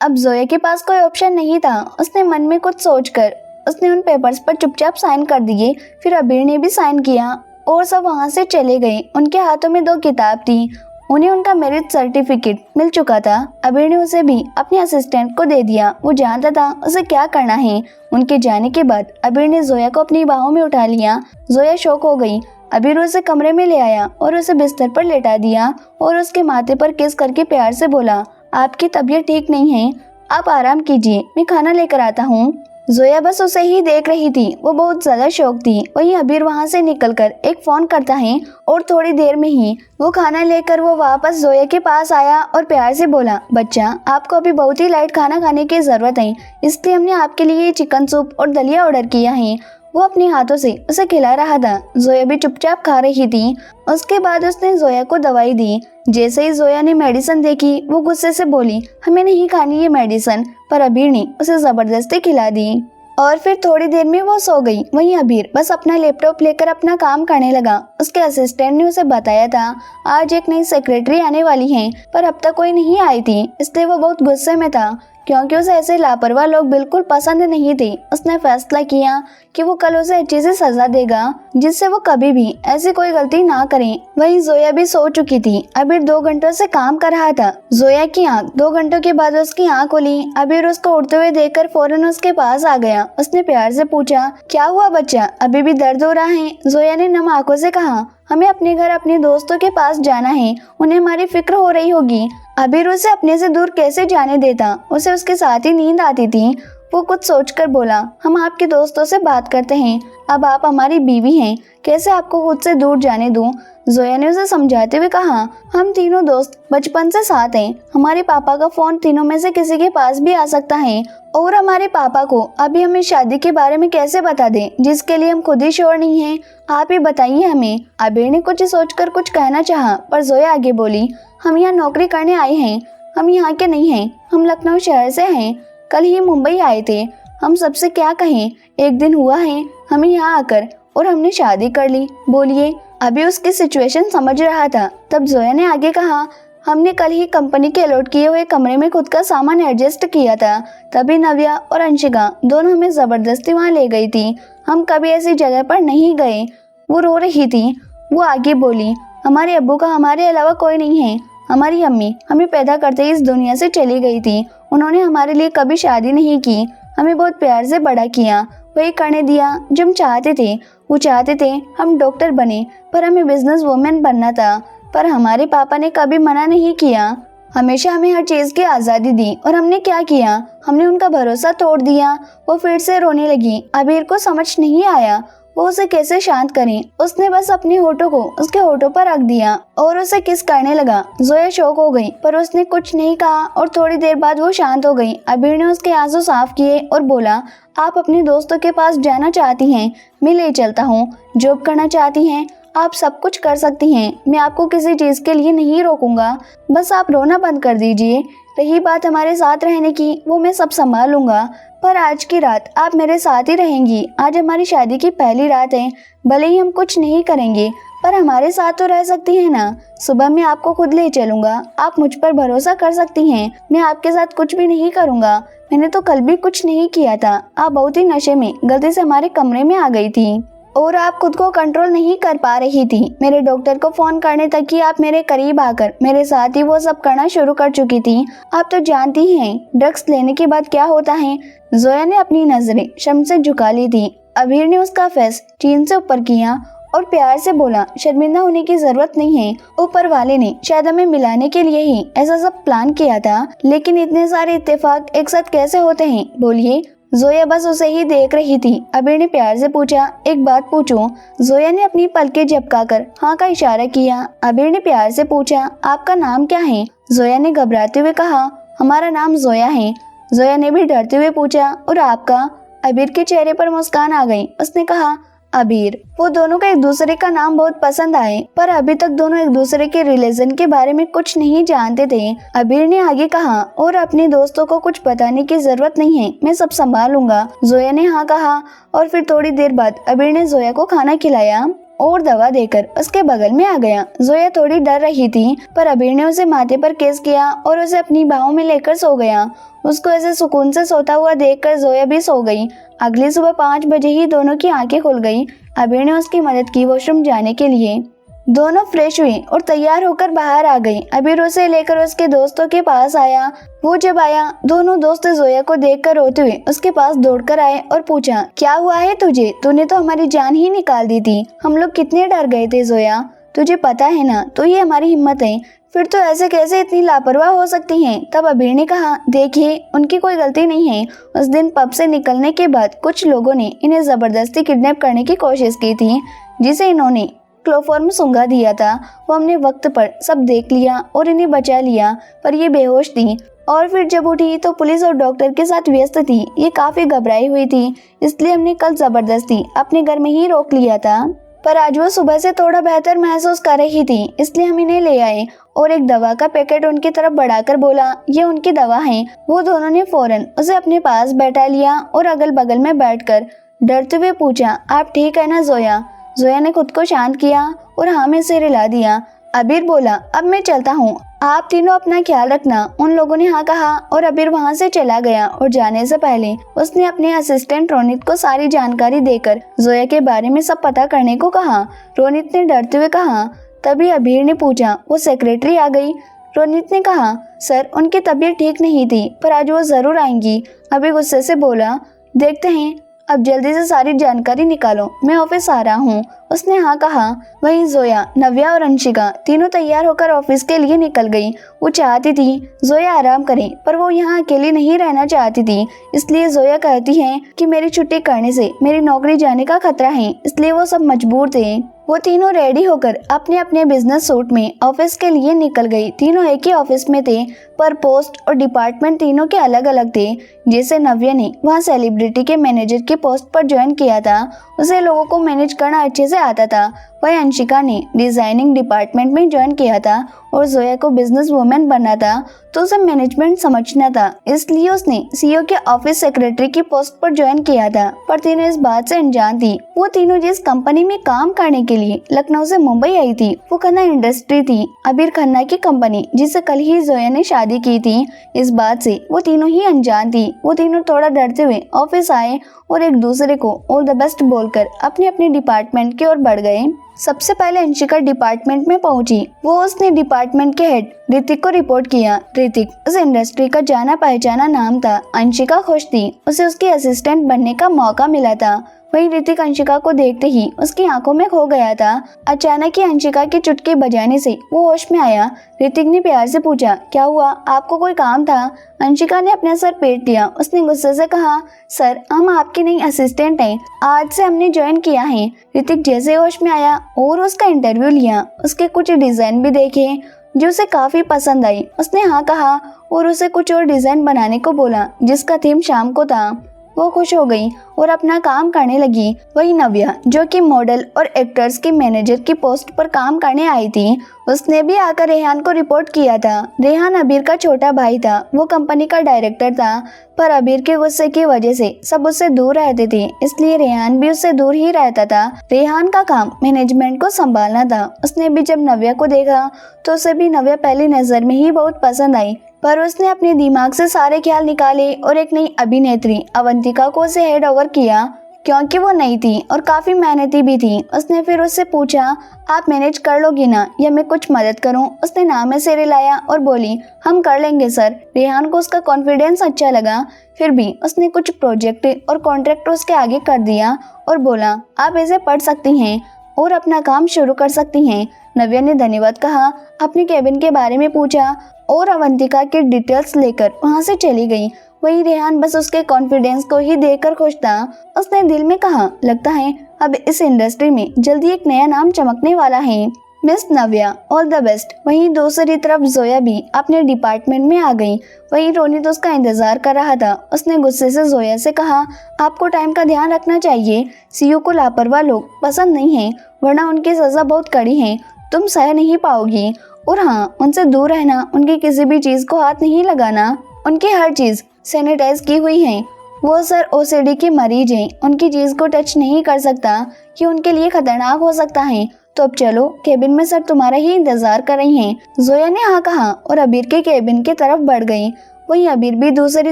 अब जोया के पास कोई ऑप्शन नहीं था। उसने मन में कुछ सोचकर उसने उन पेपर्स पर चुपचाप साइन कर दिए। फिर अबीर ने भी साइन किया और सब वहाँ से चले गए। उनके हाथों में 2 किताब थी। उन्हें उनका मैरिज सर्टिफिकेट मिल चुका था। अबीर ने उसे भी अपने असिस्टेंट को दे दिया। वो जानता था उसे क्या करना है। उनके जाने के बाद अबीर ने जोया को अपनी बाहों में उठा लिया। जोया शॉक हो गई। अबीर उसे कमरे में ले आया और उसे बिस्तर पर लेटा दिया और उसके माथे पर किस करके प्यार से बोला, आपकी तबीयत ठीक नहीं है, आप आराम कीजिए, मैं खाना लेकर आता हूँ। जोया बस उसे ही देख रही थी। वो बहुत ज्यादा शौक थी। वहीं अबीर वहाँ से निकलकर एक फोन करता है और थोड़ी देर में ही वो खाना लेकर वो वापस जोया के पास आया और प्यार से बोला, बच्चा आपको अभी बहुत ही लाइट खाना खाने की जरूरत है, इसलिए हमने आपके लिए चिकन सूप और दलिया ऑर्डर किया है। वो अपने हाथों से उसे खिला रहा था। जोया भी चुपचाप खा रही थी। उसके बाद उसने जोया को दवाई दी। जैसे ही जोया ने मेडिसिन देखी वो गुस्से से बोली, हमें नहीं खानी ये मेडिसिन, पर अबीर ने उसे जबरदस्ती खिला दी और फिर थोड़ी देर में वो सो गई। वहीं अबीर बस अपना लैपटॉप लेकर अपना काम करने लगा। उसके असिस्टेंट ने उसे बताया था आज एक नई सेक्रेटरी आने वाली है, पर अब तक कोई नहीं आई थी, इसलिए वो बहुत गुस्से में था क्योंकि उसे ऐसे लापरवाह लोग बिल्कुल पसंद नहीं थे। उसने फैसला किया कि वो कल उसे अच्छी सी सजा देगा जिससे वो कभी भी ऐसी कोई गलती ना करे। वहीं जोया भी सो चुकी थी। अबीर 2 घंटों से काम कर रहा था। जोया की आंख 2 घंटों के बाद उसकी आंख खुली। अबीर उसको उठते हुए देखकर फौरन उसके पास आ गया। उसने प्यार से पूछा, क्या हुआ बच्चा, अभी भी दर्द हो रहा है? जोया ने नम आंखों से कहा, हमें अपने घर अपने दोस्तों के पास जाना है, उन्हें हमारी फिक्र हो रही होगी। अबीर उसे अपने से दूर कैसे जाने देता, उसे उसके साथ ही नींद आती थी। वो कुछ सोचकर बोला, हम आपके दोस्तों से बात करते हैं, अब आप हमारी बीवी हैं, कैसे आपको खुद से दूर जाने दूं? जोया ने उसे समझाते हुए कहा, हम तीनों दोस्त बचपन से साथ हैं, हमारे पापा का फोन तीनों में से किसी के पास भी आ सकता है और हमारे पापा को अभी हमें शादी के बारे में कैसे बता दें जिसके लिए हम खुद ही श्योर नहीं हैं, आप ही बताइए हमें। अबीर ने कुछ सोचकर कुछ कहना चाहा, पर जोया आगे बोली, हम यहाँ नौकरी करने आए हैं, हम यहाँ के नहीं हैं, हम लखनऊ शहर से हैं, कल ही मुंबई आए थे, हम सबसे क्या कहें, एक दिन हुआ है हमें यहाँ आकर और हमने शादी कर ली, बोलिए। अभी उसकी सिचुएशन समझ रहा था। तब जोया ने आगे कहा, हमने कल ही कंपनी के अलॉट किए हुए कमरे में खुद का सामान एडजस्ट किया था, तभी नव्या और अंशिका दोनों हमें जबरदस्ती वहाँ ले गई थी, हम कभी ऐसी जगह पर नहीं गए। वो रो रही थी। वो आगे बोली, हमारे अब्बू का हमारे अलावा कोई नहीं है, हमारी अम्मी हमें पैदा करते ही इस दुनिया से चली गई थी, उन्होंने हमारे लिए कभी शादी नहीं की, हमें बहुत प्यार से बड़ा किया, वही करने दिया जो हम चाहते थे। वो चाहते थे हम डॉक्टर बने, पर हमें बिजनेस वुमेन बनना था, पर हमारे पापा ने कभी मना नहीं किया, हमेशा हमें हर चीज की आज़ादी दी और हमने क्या किया, हमने उनका भरोसा तोड़ दिया। वो फिर से रोने लगी। अबीर को समझ नहीं आया वो उसे कैसे शांत करे। उसने बस अपने होठों को उसके होठों पर रख दिया और उसे किस करने लगा। जोया शौक हो गई, पर उसने कुछ नहीं कहा और थोड़ी देर बाद वो शांत हो गई। अबीर ने उसके आंसू साफ किए और बोला, आप अपने दोस्तों के पास जाना चाहती हैं, मैं ले चलता हूँ, जॉब करना चाहती हैं, आप सब कुछ कर सकती हैं, मैं आपको किसी चीज के लिए नहीं रोकूंगा, बस आप रोना बंद कर दीजिए। रही बात हमारे साथ रहने की, वो मैं सब संभाल लूंगा, पर आज की रात आप मेरे साथ ही रहेंगी। आज हमारी शादी की पहली रात है, भले ही हम कुछ नहीं करेंगे पर हमारे साथ तो रह सकती हैं ना। सुबह मैं आपको खुद ले चलूंगा, आप मुझ पर भरोसा कर सकती हैं, मैं आपके साथ कुछ भी नहीं करूंगा, मैंने तो कल भी कुछ नहीं किया था, आप बहुत ही नशे में गलती से हमारे कमरे में आ गई थी और आप खुद को कंट्रोल नहीं कर पा रही थी। मेरे डॉक्टर को फोन करने तक कि आप मेरे करीब आकर मेरे साथ ही वो सब करना शुरू कर चुकी थी। आप तो जानती हैं ड्रग्स लेने के बाद क्या होता है। जोया ने अपनी नजरें शर्म से झुका ली थी। अबीर ने उसका फेस चीन से ऊपर किया और प्यार से बोला, शर्मिंदा होने की जरूरत नहीं है, ऊपर वाले ने शायद हमें मिलाने के लिए ही ऐसा सब प्लान किया था, लेकिन इतने सारे इत्तेफाक एक साथ कैसे होते हैं, बोलिए। जोया बस उसे ही देख रही थी। अबीर ने प्यार से पूछा, एक बात पूछूं? जोया ने अपनी पलकें झपकाकर हाँ का इशारा किया। अबीर ने प्यार से पूछा, आपका नाम क्या है? जोया ने घबराते हुए कहा, हमारा नाम जोया है। जोया ने भी डरते हुए पूछा, और आपका? अबीर के चेहरे पर मुस्कान आ गई। उसने कहा, अबीर। वो दोनों का एक दूसरे का नाम बहुत पसंद आए, पर अभी तक दोनों एक दूसरे के रिलेशन के बारे में कुछ नहीं जानते थे। अबीर ने आगे कहा, और अपने दोस्तों को कुछ बताने की जरूरत नहीं है, मैं सब संभाल लूंगा। जोया ने हाँ कहा और फिर थोड़ी देर बाद अबीर ने जोया को खाना खिलाया और दवा देकर उसके बगल में आ गया। जोया थोड़ी डर रही थी, पर अबीर ने उसे माथे पर किस किया और उसे अपनी बाहों में लेकर सो गया। उसको ऐसे सुकून से सोता हुआ देखकर जोया भी सो गई। अगली सुबह 5 बजे ही दोनों की आंखें खुल गई। अबीर ने उसकी मदद की वॉशरूम जाने के लिए। दोनों फ्रेश हुई और तैयार होकर बाहर आ गई। अबीर उसे लेकर उसके दोस्तों के पास आया। वो जब आया, दोनों दोस्त जोया को देखकर रोते हुए उसके पास दौड़कर आए और पूछा, क्या हुआ है तुझे? तूने तो हमारी जान ही निकाल दी थी। हम लोग कितने डर गए थे जोया, तुझे पता है ना, तो ये हमारी हिम्मत है, फिर तो ऐसे कैसे इतनी लापरवाह हो सकती हैं? तब अबीर ने कहा, देखिए उनकी कोई गलती नहीं है। उस दिन पब से निकलने के बाद कुछ लोगों ने इन्हें जबरदस्ती किडनैप करने की कोशिश की थी, जिसे इन्होंने क्लोरोफॉर्म सूंघा दिया था। वो हमने वक्त पर सब देख लिया और इन्हें बचा लिया, पर ये बेहोश थी और फिर जब उठी तो पुलिस और डॉक्टर के साथ व्यस्त थी। ये काफी घबराई हुई थी, इसलिए हमने कल जबरदस्ती अपने घर में ही रोक लिया था। पर आज वो सुबह से थोड़ा बेहतर महसूस कर रही थी, इसलिए हम इन्हें ले आए और एक दवा का पैकेट उनकी तरफ बढ़ाकर बोला, ये उनकी दवा है। वो दोनों ने फौरन उसे अपने पास बैठा लिया और अगल बगल में बैठकर डरते हुए पूछा, आप ठीक है ना जोया? जोया ने खुद को शांत किया और हाँ में सिर हिला दिया। अबीर बोला, अब मैं चलता हूँ, आप तीनों अपना ख्याल रखना। उन लोगों ने हाँ कहा और अबीर वहाँ से चला गया और जाने से पहले उसने अपने असिस्टेंट रोनित को सारी जानकारी देकर जोया के बारे में सब पता करने को कहा। रोनित ने डरते हुए कहा। तभी अबीर ने पूछा, वो सेक्रेटरी आ गई? रोनित ने कहा, सर उनकी तबीयत ठीक नहीं थी, पर आज वो जरूर आएंगी। अबीर गुस्से से बोला, देखते हैं, अब जल्दी से सारी जानकारी निकालो, मैं ऑफिस आ रहा हूँ। उसने हाँ कहा। वहीं जोया, नव्या और अंशिका तीनों तैयार होकर ऑफिस के लिए निकल गई। वो चाहती थी जोया आराम करे, पर वो यहाँ अकेली नहीं रहना चाहती थी। इसलिए जोया कहती है कि मेरी छुट्टी करने से मेरी नौकरी जाने का खतरा है, इसलिए वो सब मजबूर थे। वो तीनों रेडी होकर अपने अपने बिजनेस सूट में ऑफिस के लिए निकल गई। तीनों एक ही ऑफिस में थे, पर पोस्ट और डिपार्टमेंट तीनों के अलग अलग थे। जैसे नव्या ने वहाँ सेलिब्रिटी के मैनेजर के पोस्ट पर ज्वाइन किया था, उसे लोगों को मैनेज करना अच्छे से आता था। वही अंशिका ने डिजाइनिंग डिपार्टमेंट में ज्वाइन किया था और जोया को बिजनेस वुमेन बनना था, तो उसे मैनेजमेंट समझना था, इसलिए उसने सीईओ के ऑफिस सेक्रेटरी की पोस्ट पर ज्वाइन किया था। पर तीनों इस बात से अनजान थी। वो तीनों जिस कंपनी में काम करने के लिए लखनऊ से मुंबई आई थी, वो खन्ना इंडस्ट्री थी, अबीर खन्ना की कंपनी, जिससे कल ही जोया ने शादी की थी। इस बात से वो तीनों ही अनजान थी। वो तीनों थोड़ा डरते हुए ऑफिस आए और एक दूसरे को ऑल द बेस्ट बोलकर अपने अपने डिपार्टमेंट की ओर बढ़ गए। सबसे पहले अंशिका डिपार्टमेंट में पहुंची। वो उसने डिपार्टमेंट के हेड ऋतिक को रिपोर्ट किया। ऋतिक उस इंडस्ट्री का जाना पहचाना नाम था। अंशिका खुश थी, उसे उसकी असिस्टेंट बनने का मौका मिला था। वहीं ऋतिक अंशिका को देखते ही उसकी आंखों में खो गया था। अचानक ही अंशिका की चुटकी बजाने से वो होश में आया। ऋतिक ने प्यार से पूछा, क्या हुआ, आपको कोई काम था? अंशिका ने अपना सर पीट दिया। उसने गुस्से से कहा, सर हम आपकी नई असिस्टेंट हैं, आज से हमने ज्वाइन किया है। ऋतिक जैसे होश में आया और उसका इंटरव्यू लिया, उसके कुछ डिजाइन भी देखे जो उसे काफी पसंद आई। उसने हाँ कहा और उसे कुछ और डिजाइन बनाने को बोला जिसका थीम शाम को था। वो खुश हो गई और अपना काम करने लगी। वही नव्या, जो कि मॉडल और एक्टर्स की मैनेजर की पोस्ट पर काम करने आई थी, उसने भी आकर रेहान को रिपोर्ट किया था। रेहान अबीर का छोटा भाई था। वो कंपनी का डायरेक्टर था, पर अबीर के गुस्से की वजह से सब उससे दूर रहते थे, इसलिए रेहान भी उससे दूर ही रहता था। रेहान का काम मैनेजमेंट को संभालना था। उसने भी जब नव्या को देखा तो उसे भी नव्या पहली नजर में ही बहुत पसंद आई, पर उसने अपने दिमाग से सारे ख्याल निकाले और एक नई अभिनेत्री अवंतिका को उसे हेड ओवर किया, क्योंकि वो नई थी और काफी मेहनती भी थी। उसने फिर उससे पूछा, आप मैनेज कर लोगी ना या मैं कुछ मदद करूं? उसने नाम में सिर हिलाया और बोली, हम कर लेंगे सर। रेहान को उसका कॉन्फिडेंस अच्छा लगा, फिर भी उसने कुछ प्रोजेक्ट और कॉन्ट्रैक्ट उसके आगे कर दिया और बोला, आप इसे पढ़ सकती हैं और अपना काम शुरू कर सकती हैं। नव्या ने धन्यवाद कहा, अपने केबिन के बारे में पूछा और अवंतिका के डिटेल्स लेकर वहां से चली गई। वही रेहान बस उसके कॉन्फिडेंस को ही देखकर खुश था। उसने दिल में कहा, लगता है अब इस इंडस्ट्री में जल्दी एक नया नाम चमकने वाला है। Miss Navya, all the best. वहीं दूसरी तरफ जोया भी अपने डिपार्टमेंट में आ गई। वहीं रोनित उसका इंतजार कर रहा था। उसने गुस्से से जोया से कहा, आपको टाइम का ध्यान रखना चाहिए। सीईओ को लापरवाह लोग पसंद नहीं है, वरना उनकी सजा बहुत कड़ी है, तुम सह नहीं पाओगी। और हाँ, उनसे दूर रहना, उनकी किसी भी चीज को हाथ नहीं लगाना, उनकी हर चीज सैनिटाइज की हुई है वो सर ओसीडी की मरीज हैं, उनकी चीज को टच नहीं कर सकता, ये उनके लिए खतरनाक हो सकता है। तो अब चलो, केबिन में सर तुम्हारा ही इंतजार कर रही हैं। जोया ने हाँ कहा और अबीर के केबिन की तरफ बढ़ गई। वहीं अबीर भी दूसरी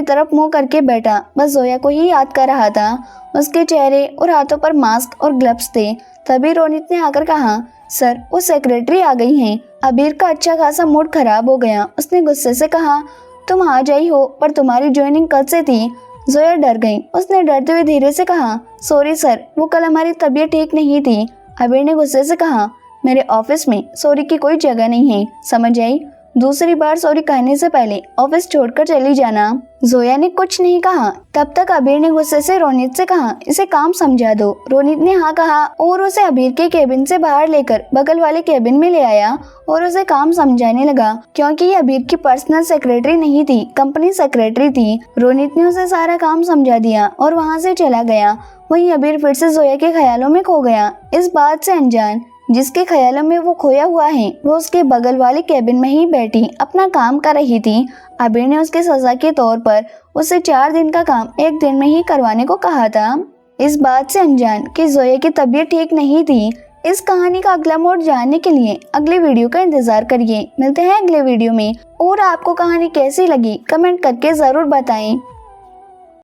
तरफ मुंह करके बैठा, बस जोया को ही याद कर रहा था। उसके चेहरे और हाथों पर मास्क और ग्लव्स थे। तभी रोनित ने आकर कहा, सर वो सेक्रेटरी आ गई हैं। अबीर का अच्छा खासा मूड खराब हो गया। उसने गुस्से से कहा, तुम आ जाई हो, पर तुम्हारी ज्वाइनिंग कल से थी। जोया डर गई। उसने डरते हुए धीरे से कहा, सॉरी सर, वो कल हमारी तबीयत ठीक नहीं थी। अबीर ने गुस्से से कहा, मेरे ऑफिस में सॉरी की कोई जगह नहीं है, समझ आई? दूसरी बार सॉरी कहने से पहले ऑफिस छोड़कर चली जाना। जोया ने कुछ नहीं कहा। तब तक अबीर ने गुस्से से रोनित से कहा, इसे काम समझा दो। रोनित ने हाँ कहा और उसे अबीर के केबिन से बाहर लेकर बगल वाले केबिन में ले आया और उसे काम समझाने लगा, क्योंकि ये अबीर की पर्सनल सेक्रेटरी नहीं थी, कंपनी सेक्रेटरी थी। रोनित ने उसे सारा काम समझा दिया और वहाँ से चला गया। वहीं अबीर फिर से जोया के ख्यालों में खो गया। इस बात से अनजान, जिसके ख्यालों में वो खोया हुआ है, वो उसके बगल वाले केबिन में ही बैठी अपना काम कर रही थी। अबीर ने उसके सजा के तौर पर उसे 4 दिन का काम 1 दिन में ही करवाने को कहा था। इस बात से अनजान कि जोया की तबीयत ठीक नहीं थी। इस कहानी का अगला मोड़ जानने के लिए अगले वीडियो का इंतजार करिए। मिलते हैं अगले वीडियो में। और आपको कहानी कैसी लगी कमेंट करके जरूर बताएं।